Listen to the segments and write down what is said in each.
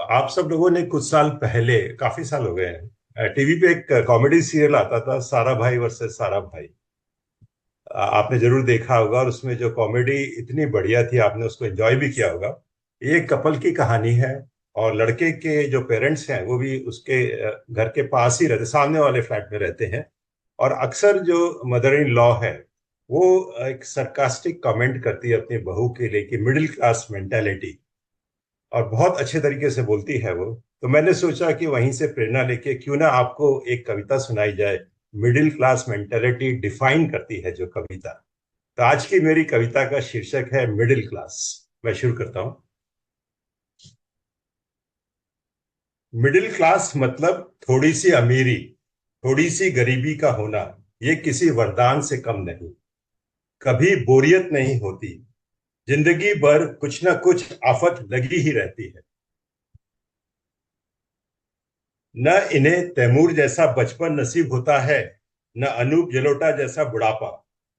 आप सब लोगों ने कुछ साल पहले, काफी साल हो गए हैं, टीवी पे एक कॉमेडी सीरियल आता था, सारा भाई वर्सेस सारा भाई। आपने जरूर देखा होगा, और उसमें जो कॉमेडी इतनी बढ़िया थी, आपने उसको एंजॉय भी किया होगा। ये एक कपल की कहानी है, और लड़के के जो पेरेंट्स हैं वो भी उसके घर के पास ही रहते, सामने वाले फ्लैट में रहते हैं। और अक्सर जो मदर इन लॉ है, वो एक सरकास्टिक कमेंट करती है अपनी बहू के लिए कि मिडिल क्लास मेंटेलिटी, और बहुत अच्छे तरीके से बोलती है वो। तो मैंने सोचा कि वहीं से प्रेरणा लेके क्यों ना आपको एक कविता सुनाई जाए। मिडिल क्लास मेंटेलिटी डिफाइन करती है जो कविता। तो आज की मेरी कविता का शीर्षक है मिडिल क्लास। मैं शुरू करता हूँ। मिडिल क्लास मतलब थोड़ी सी अमीरी, थोड़ी सी गरीबी का होना। ये किसी वरदान से कम नहीं। कभी बोरियत नहीं होती, जिंदगी भर कुछ ना कुछ आफत लगी ही रहती है। न इन्हें तैमूर जैसा बचपन नसीब होता है, न अनूप जलोटा जैसा बुढ़ापा।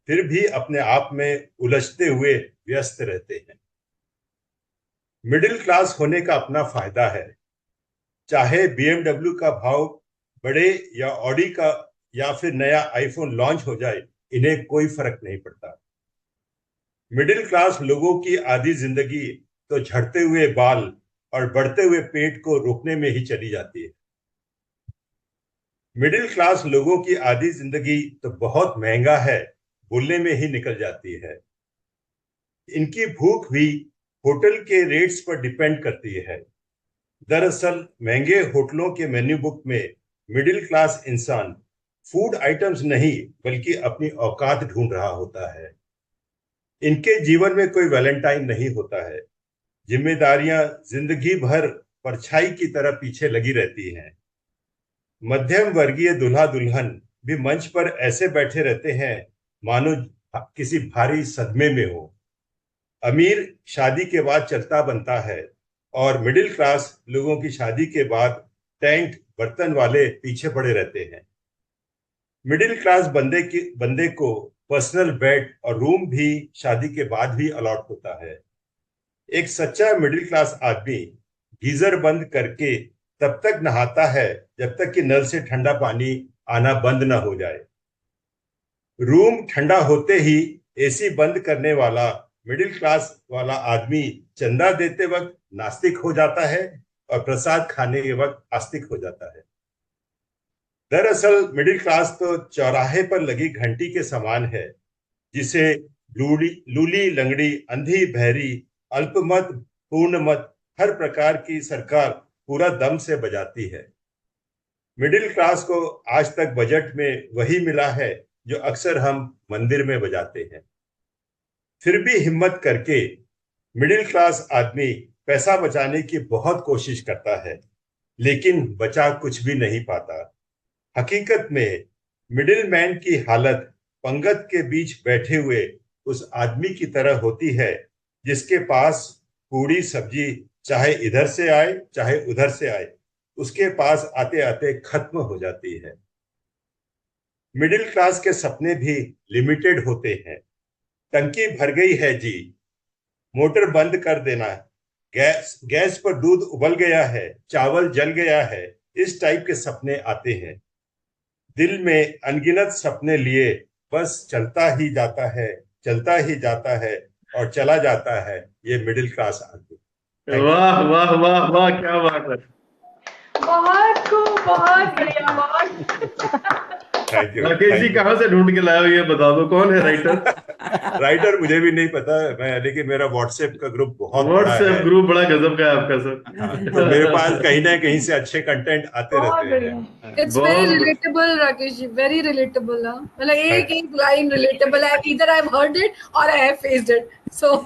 फिर भी अपने आप में उलझते हुए व्यस्त रहते हैं। मिडिल क्लास होने का अपना फायदा है। चाहे बीएमडब्ल्यू का भाव बढ़े या ऑडी का, या फिर नया आईफोन लॉन्च हो जाए, इन्हें कोई फर्क नहीं पड़ता। मिडिल क्लास लोगों की आधी जिंदगी तो झड़ते हुए बाल और बढ़ते हुए पेट को रोकने में ही चली जाती है। मिडिल क्लास लोगों की आधी जिंदगी तो बहुत महंगा है, बोलने में ही निकल जाती है। इनकी भूख भी होटल के रेट्स पर डिपेंड करती है। दरअसल महंगे होटलों के मेन्यू बुक में मिडिल क्लास इंसान फूड आइटम्स नहीं, बल्कि अपनी औकात ढूंढ रहा होता है। इनके जीवन में कोई वैलेंटाइन नहीं होता है। जिम्मेदारियां जिंदगी भर परछाई की तरह पीछे लगी रहती हैं। मध्यम वर्गीय दूल्हा दुल्हन भी मंच पर ऐसे बैठे रहते हैं, मानो किसी भारी सदमे में हो। अमीर शादी के बाद चलता बनता है, और मिडिल क्लास लोगों की शादी के बाद टैंक बर्तन वाले पीछे पड़े रहते हैं। मिडिल क्लास बंदे को पर्सनल बेड और रूम भी शादी के बाद भी अलॉट होता है। एक सच्चा मिडिल क्लास आदमी गीजर बंद करके तब तक नहाता है जब तक कि नल से ठंडा पानी आना बंद ना हो जाए। रूम ठंडा होते ही एसी बंद करने वाला मिडिल क्लास वाला आदमी चंदा देते वक्त नास्तिक हो जाता है, और प्रसाद खाने के वक्त आस्तिक हो जाता है। दरअसल मिडिल क्लास तो चौराहे पर लगी घंटी के समान है, जिसे लूली लूली लंगड़ी, अंधी बहरी, अल्पमत, पूर्णमत, हर प्रकार की सरकार पूरा दम से बजाती है। मिडिल क्लास को आज तक बजट में वही मिला है जो अक्सर हम मंदिर में बजाते हैं। फिर भी हिम्मत करके मिडिल क्लास आदमी पैसा बचाने की बहुत कोशिश करता है, लेकिन बचा कुछ भी नहीं पाता। हकीकत में मिडिल मैन की हालत पंगत के बीच बैठे हुए उस आदमी की तरह होती है, जिसके पास पूरी सब्जी चाहे इधर से आए चाहे उधर से आए, उसके पास आते आते खत्म हो जाती है। मिडिल क्लास के सपने भी लिमिटेड होते हैं। टंकी भर गई है जी, मोटर बंद कर देना, गैस गैस पर दूध उबल गया है, चावल जल गया है, इस टाइप के सपने आते हैं। दिल में अनगिनत सपने लिए बस चलता ही जाता है, चलता ही जाता है, और चला जाता है ये मिडिल क्लास आदमी। Thank you. वाह वाह वाह वाह, क्या बात है। बहुत खूब, बहुत बढ़िया, बहुत thank you. Rakesh ji thank you. कहाँ से ढूंढ के लाए हो, ये बता दो कौन है राइटर। राइटर मुझे भी नहीं पता मैं, लेकिन मेरा व्हाट्सएप का ग्रुप बहुत बड़ा व्हाट्सएप है। ग्रुप बड़ा गजब का है आपका हाँ, तो मेरे पास कहीं ना कहीं से अच्छे कंटेंट आते बहुत रहते हैं। बढ़िया। इट्स वेरी बहुत relatable Rakesh ji, very relatable. मतलब एक थैंक एक लाइन रिलेटेबल है, इधर आई हैव हर्ड इट और आई हैव फेस्ड इट, सो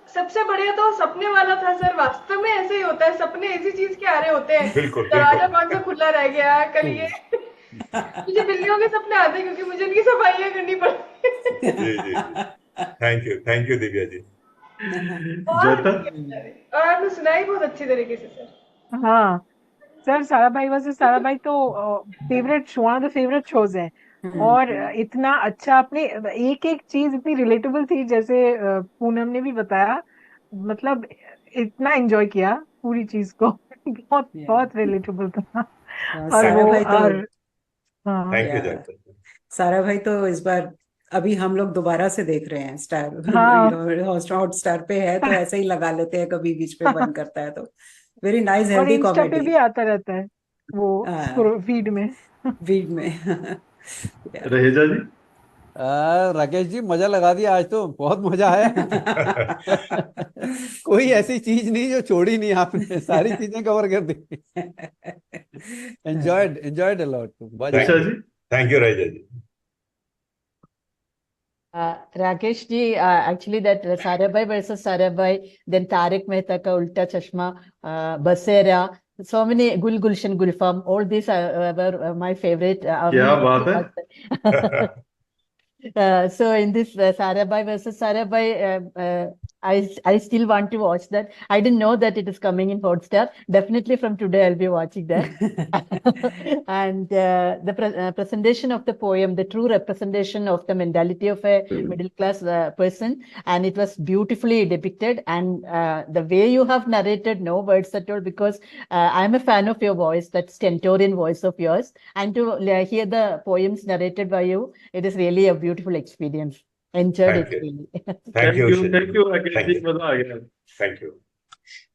सबसे बढ़िया तो सपने वाला था सर। वास्तव में ऐसे ही होता है, सपने ऐसी चीज के आ रहे होते हैं। बिल्कुल दरवाजा बिल्कुल। कौन सा खुला रह गया कल ये मुझे बिल्लियों के सपने आते हैं, क्योंकि मुझे इनकी सफाइयां करनी पड़ती है। जी जी जी। Thank you Divya ji. बहुत जोता। अच्छी है सर, और आपने सुनाई बहुत अच्छी तरीके से सर। हाँ सर, सारा भाई वर्सेस सारा भाई तो favourite show, one of the favourite shows है। और इतना अच्छा आपने, एक एक चीज इतनी रिलेटेबल थी, जैसे पूनम ने भी बताया। मतलब इतना एंजॉय किया पूरी चीज को। बहुत Yeah. बहुत रिलेटेबल था। हाँ, और सारा वो भाई तो और हाँ थैंक यू Yeah. डॉक्टर। सारा भाई तो इस बार अभी हम लोग दोबारा से देख रहे हैं स्टार हाँ हॉटस्टार पे है तो ऐसे ही लगा लेते हैं, कभी बीच पे बंद करता है तो वेरी नाइस और हेल्दी इंस्टा पे कॉमेडी। भी आता रहता है वो फीड में। फीड में। Yeah. रहेजा जी। राकेश जी मजा लगा दिया आज तो, बहुत मजा आया। कोई ऐसी चीज नहीं जो छोड़ी नहीं आपने, सारी चीजें कवर कर दी। Enjoyed a lot. Usha ji. Thank you Raja ji. Rakesh ji, actually that Sarabhai versus Sarabhai, then Tarak Mehta Ka Ulta Chashma, Basera, so many Gulshan Gulfam, all these were my favorite. क्या बात है। So in this Sarabhai versus Sarabhai, I still want to watch that. I didn't know that it is coming in Hotstar. Definitely from today I'll be watching that. And the presentation of the poem, the true representation of the mentality of a middle class person, and it was beautifully depicted. And the way you have narrated, no words at all, because I'm a fan of your voice, that stentorian voice of yours, and to hear the poems narrated by you, it is really a beautiful experience. Enjoyed Thank it you. really. Thank you thank you Rakesh ji, मजा आ गया। Thank you.